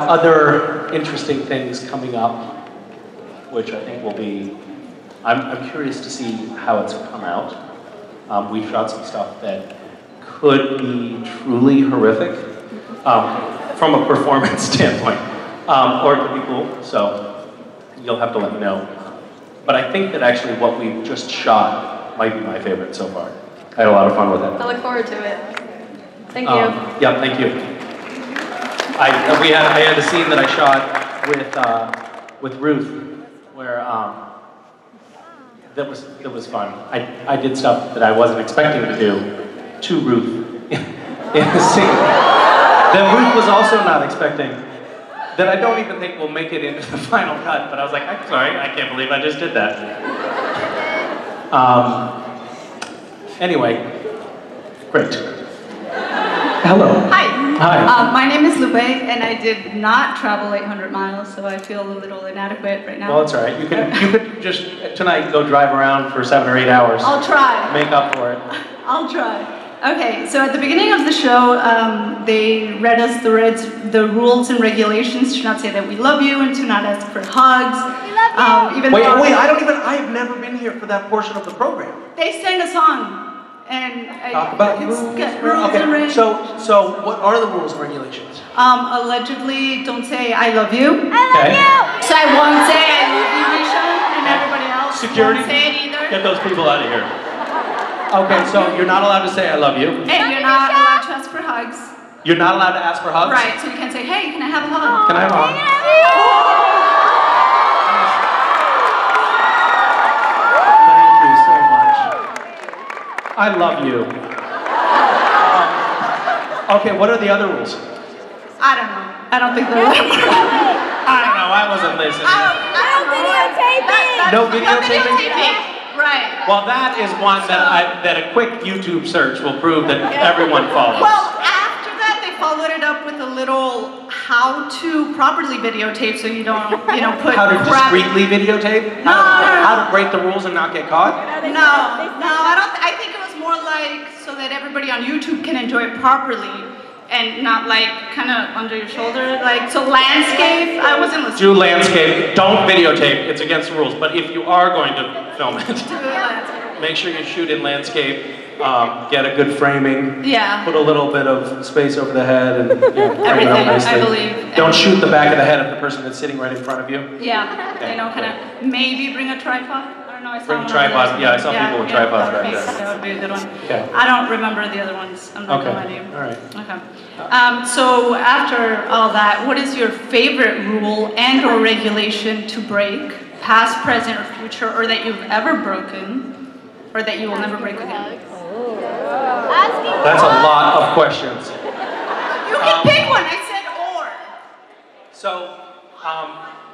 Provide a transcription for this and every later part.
other interesting things coming up, which I think will be, I'm curious to see how it's come out. We've shot some stuff that could be truly horrific from a performance standpoint, or it could be cool, so you'll have to let me know. But I think that actually what we've just shot might be my favorite so far. I had a lot of fun with it. I look forward to it. Thank you. Yeah, thank you. I had a scene that I shot with Ruth, where that was fun. I did stuff that I wasn't expecting to do to Ruth in the scene that Ruth was also not expecting. That I don't even think will make it into the final cut. But I was like, I'm sorry, I can't believe I just did that. Anyway, great. Hello. Hi. Hi. My name is Lupe, and I did not travel 800 miles, so I feel a little inadequate right now. Well, it's all right. You could just tonight go drive around for 7 or 8 hours. I'll try. Make up for it. I'll try. Okay, so at the beginning of the show, they read us the rules and regulations to not say that we love you and to not ask for hugs. We love you. Wait, I've never been here for that portion of the program. They sang a song. And talk about rules and regulations. So what are the rules and regulations? Allegedly, don't say I love you. I love you. So I won't say I love you, Misha, and everybody else Security, won't say it either. get those people out of here. Okay, so you're not allowed to say I love you. And you're not allowed to ask for hugs. You're not allowed to ask for hugs? Right, so you can't say, hey, can I have a hug? Can I have a hug? I love you. Okay, what are the other rules? I don't know. I don't think there were. I don't know, I wasn't listening. No videotaping? Right. Well, that is one that a quick YouTube search will prove that everyone follows. Well, after that, they followed it up with a little how to properly videotape so you don't, put How to crap. discreetly videotape? No. How to break the rules and not get caught? No, I think it was more like so that everybody on YouTube can enjoy it properly and not like kind of under your shoulder. Like, so landscape, I wasn't listening. Do landscape, don't videotape, it's against the rules. But if you are going to film it, make sure you shoot in landscape, get a good framing, put a little bit of space over the head, and everything, I believe. Don't shoot the back of the head of the person that's sitting right in front of you. Yeah, kind of maybe bring a tripod. I saw bring a tripod, I saw people with tripods back there. That would be a good one. Okay. I don't remember the other ones. I'm not gonna lie to you. All right. Okay. So after all that, what is your favorite rule and or regulation to break, past, present, or future, or that you've ever broken, or that you will never break again? That's a lot of questions. You can pick one. I said or. So,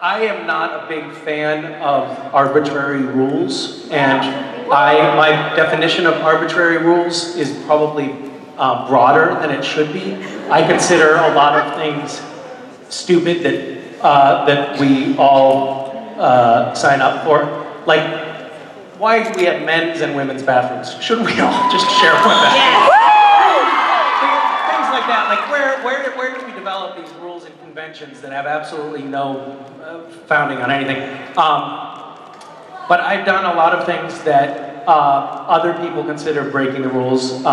I am not a big fan of arbitrary rules, and my definition of arbitrary rules is probably broader than it should be. I consider a lot of things stupid that we all sign up for. Like, why do we have men's and women's bathrooms? Shouldn't we all just share one bathroom? Yes. Things like that. Like, where do we develop these rules and conventions that have absolutely no founding on anything? But I've done a lot of things that other people consider breaking the rules. And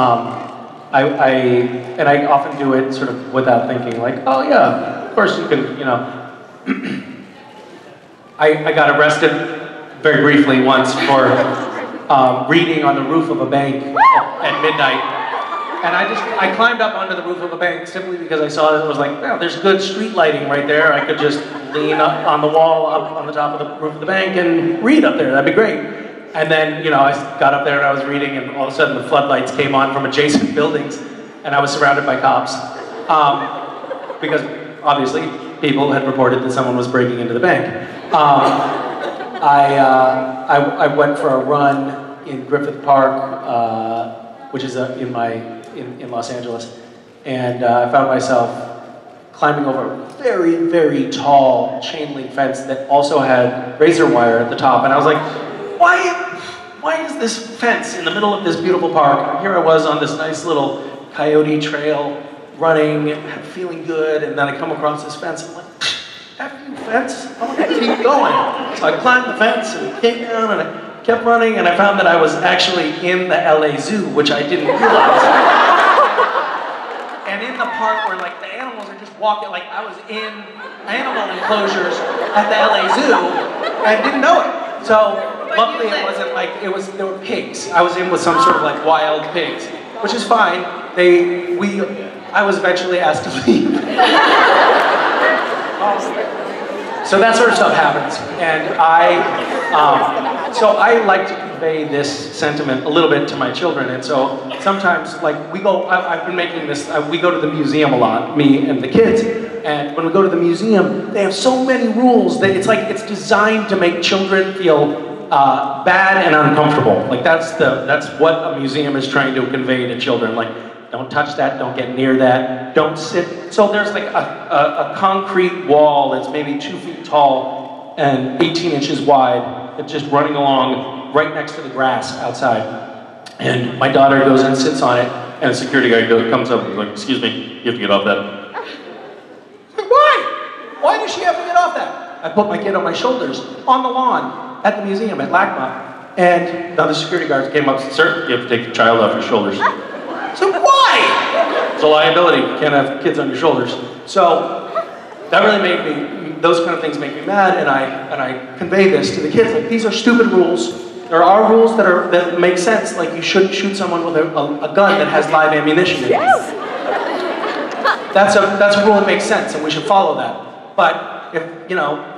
I often do it sort of without thinking, like, oh yeah, of course you can, I got arrested very briefly once for reading on the roof of a bank at midnight. And I climbed up onto the roof of a bank simply because I saw that it was like, well, there's good street lighting right there. I could just lean up on the wall, up on the top of the roof of the bank and read up there. That'd be great. And then, I got up there and I was reading, and all of a sudden the floodlights came on from adjacent buildings, and I was surrounded by cops. Because obviously people had reported that someone was breaking into the bank. I went for a run in Griffith Park, which is in Los Angeles, and I found myself climbing over a very, very tall chain link fence that also had razor wire at the top, and I was like, why is this fence in the middle of this beautiful park? Here I was on this nice little coyote trail, running, feeling good, and then I come across this fence. I'm like, F you, fence. I want to keep going. So I climbed the fence and came down, and I kept running, and I found that I was actually in the LA Zoo, which I didn't realize. And in the part where like the animals are just walking, like I was in animal enclosures at the LA Zoo, and I didn't know it. So luckily it wasn't like, there were pigs. I was in with some sort of like wild pigs, which is fine. I was eventually asked to leave. So that sort of stuff happens, and so I like to convey this sentiment a little bit to my children, and so sometimes, like, I've been making this, we go to the museum a lot, me and the kids, and when we go to the museum, they have so many rules that it's like, it's designed to make children feel bad and uncomfortable. Like, that's what a museum is trying to convey to children, like, don't touch that, don't get near that, don't sit. So there's like a concrete wall that's maybe 2 feet tall and 18 inches wide, that's just running along right next to the grass outside. And my daughter goes and sits on it, and a security guard comes up and is like, excuse me, you have to get off that. Why? Why does she have to get off that? I put my kid on my shoulders on the lawn at the museum at LACMA, and the other security guards came up and said, sir, you have to take the child off your shoulders. So why? It's a liability. You can't have kids on your shoulders. So that really made me, those kind of things make me mad, and I convey this to the kids. Like, these are stupid rules. There are rules that make sense. Like, you shouldn't shoot someone with a gun that has live ammunition in it. Yes. That's a rule that makes sense, and we should follow that. But if,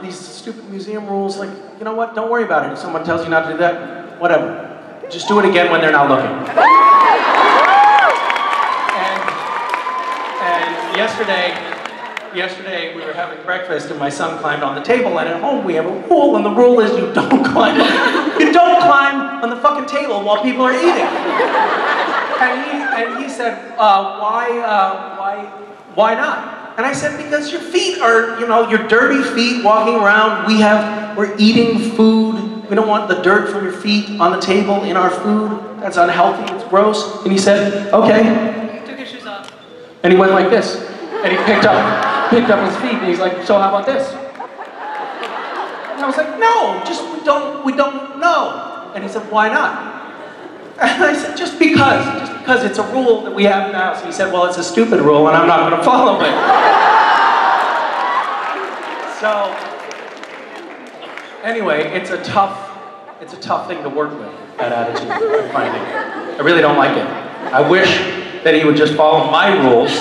these stupid museum rules, like, you know what? Don't worry about it. If someone tells you not to do that, whatever. Just do it again when they're not looking. Yesterday we were having breakfast and my son climbed on the table, and at home we have a rule, and the rule is you don't climb on the fucking table while people are eating. And he said, why not? And I said, because your feet are, your dirty feet walking around, we're eating food, we don't want the dirt from your feet on the table in our food, that's unhealthy, it's gross. And he said, okay. Took his shoes off. And he went like this. And he picked up his feet, and he's like, so how about this? And I was like, no, we don't know. And he said, why not? And I said, just because it's a rule that we have in the house. He said, well, it's a stupid rule, and I'm not going to follow it. So, anyway, it's a tough thing to work with, that attitude, I'm finding. I really don't like it. I wish that he would just follow my rules,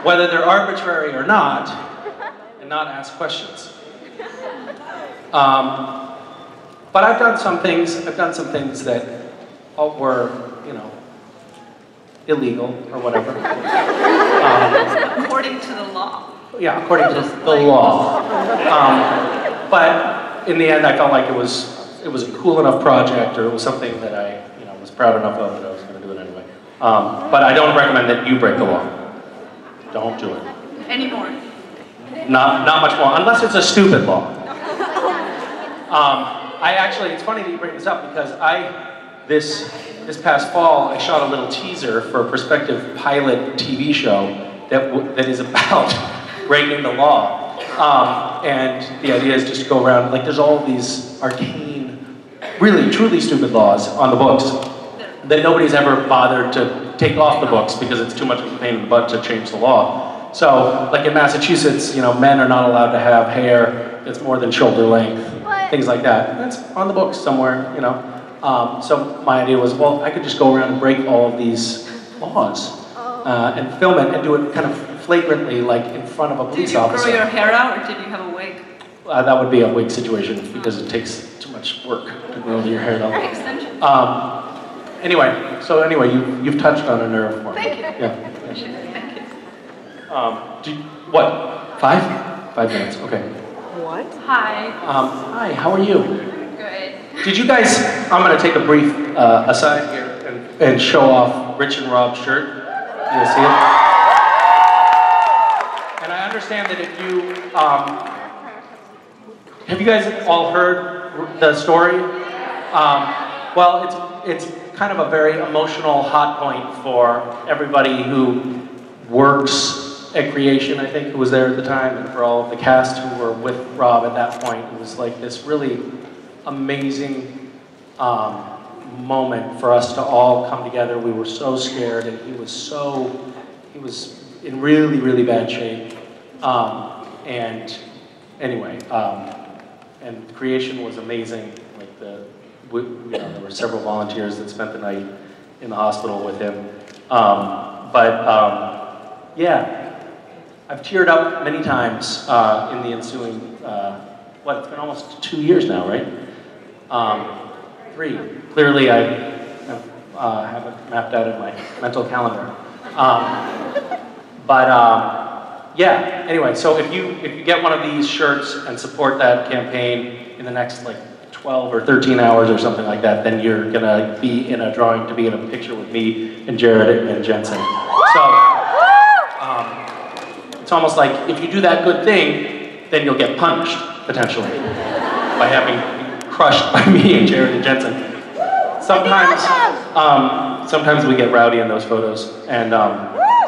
whether they're arbitrary or not, and not ask questions. But I've done some things that were, illegal or whatever. According to the law. Yeah, according to the law. But in the end, I felt like it was a cool enough project, or it was something that I, was proud enough of that I was going to do it anyway. But I don't recommend that you break the law. Don't do it. Anymore. Not much more, unless it's a stupid law. It's funny that you bring this up, because this past fall, I shot a little teaser for a prospective pilot TV show that is about breaking the law. And the idea is just to go around, like, there's all these arcane, really, truly stupid laws on the books that nobody's ever bothered to take off the books because it's too much of a pain in the butt to change the law. So, like in Massachusetts, men are not allowed to have hair that's more than shoulder length, things like that. That's on the books somewhere, So my idea was, well, I could just go around and break all of these laws and film it and do it kind of flagrantly, like in front of a police officer. Did you grow your hair out, or did you have a wig? That would be a wig situation, because it takes too much work to grow your hair out. Extension. Anyway, you've touched on a nerve for me. Thank you. Yeah. Thank you. What? 5? 5 minutes. Okay. What? Hi. Hi. How are you? Good. Did you guys? I'm going to take a brief aside here and show off Rich and Rob's shirt. You guys see it? And I understand that if you have you guys all heard the story? Well, it's kind of a very emotional hot point for everybody who works at Creation, I think, who was there at the time, and for all of the cast who were with Rob at that point. It was like this really amazing moment for us to all come together. We were so scared, and he was in really, really bad shape. And anyway, and Creation was amazing. Like there were several volunteers that spent the night in the hospital with him. Yeah, I've teared up many times in the ensuing, it's been almost 2 years now, right? 3. Clearly I have it mapped out in my mental calendar. Yeah, anyway, so if you get one of these shirts and support that campaign in the next 12 or 13 hours or something like that, then you're gonna be in a drawing to be in a picture with me and Jared and Jensen. So, it's almost like if you do that good thing, then you'll get punished, potentially, by having crushed by me and Jared and Jensen. Sometimes we get rowdy in those photos, and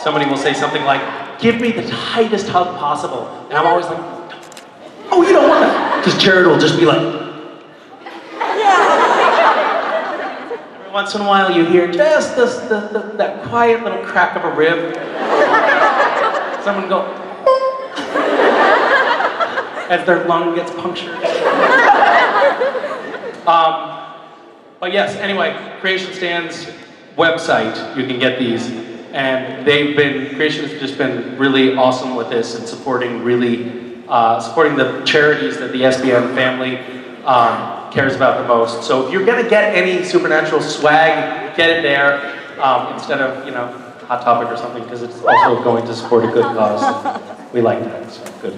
somebody will say something like, "Give me the tightest hug possible," and I'm always like, "Oh, you don't want that," because Jared will just be like. Every once in a while, you hear just that quiet little crack of a rib. Someone go as their lung gets punctured. But yes, anyway, Creation Stand's website, you can get these. And Creation has just been really awesome with this and supporting the charities that the SBM family cares about the most. So if you're gonna get any Supernatural swag, get it there instead of, Hot Topic or something, because it's also going to support a good cause. We like that, so good.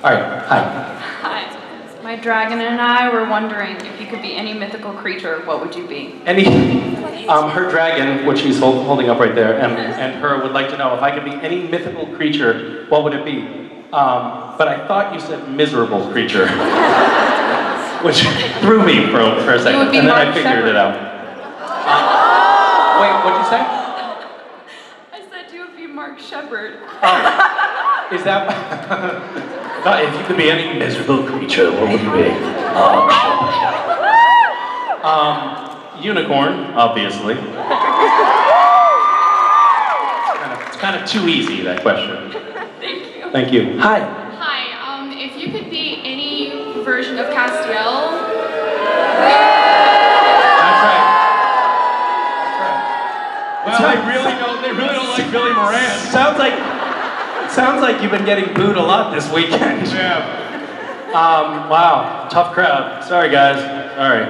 All right, hi. Hi. My dragon and I were wondering if you could be any mythical creature, what would you be? Her dragon, which she's holding up right there, and her would like to know if I could be any mythical creature, what would it be? But I thought you said miserable creature, which threw me for a second, and then I figured it out. Wait, what'd you say? I said you would be Mark Shepard. Is that? If you could be any miserable creature, what would you be? Unicorn, obviously. It's kind of too easy, that question. Thank you. Thank you. Hi. Hi, if you could be any version of Castiel. That's right. Well, they really don't like Billy Moran. Sounds like you've been getting booed a lot this weekend. Yeah. Wow, tough crowd. Sorry, guys. Sorry.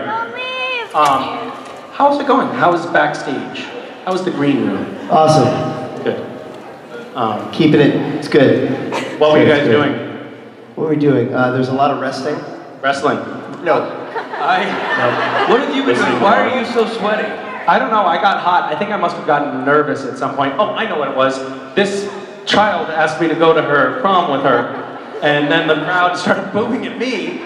How's it going? How is backstage? How is the green room? Awesome. Good. Keeping it, it's good. What were you guys doing? What were we doing? There's a lot of wrestling. Wrestling. No. What have you been doing? Why are you so sweaty? I don't know. I got hot. I think I must have gotten nervous at some point. Oh, I know what it was. This child asked me to go to her prom with her, and then the crowd started booing at me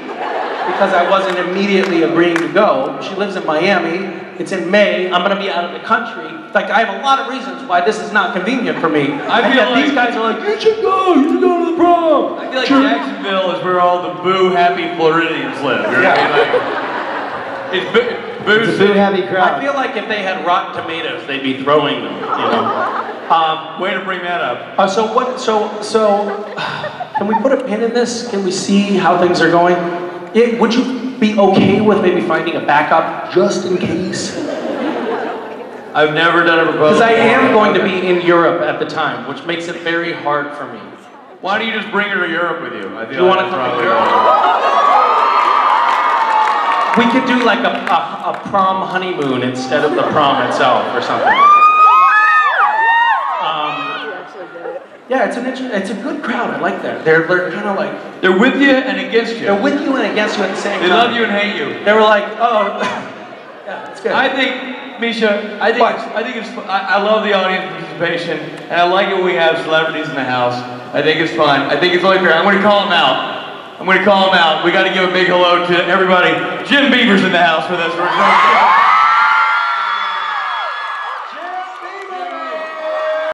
because I wasn't immediately agreeing to go. She lives in Miami. It's in May. I'm going to be out of the country. Like, I have a lot of reasons why this is not convenient for me. I feel like these guys are like, you should go to the prom. I feel like Jacksonville is where all the boo happy Floridians live. It's It's a boo happy crowd. I feel like if they had rotten tomatoes, they'd be throwing them. Way to bring that up. Can we put a pin in this? Can we see how things are going? Would you be okay with maybe finding a backup just in case? I've never done a proposal. Because I am going to be in Europe at the time, which makes it very hard for me. Why don't you just bring her to Europe with you? I feel You want to come to Europe? We could do like a prom honeymoon instead of the prom itself or something. Yeah, it's a good crowd. I like that. They're kind of like They're with you and against you. they're with you and against you at the same time. They love you and hate you. They were like, oh, yeah, it's good. I think, Misha, I love the audience participation, and I like it when we have celebrities in the house. I think it's fun. I think it's only fair. I'm going to call them out. We got to give a big hello to everybody. Jim Beaver's in the house with us.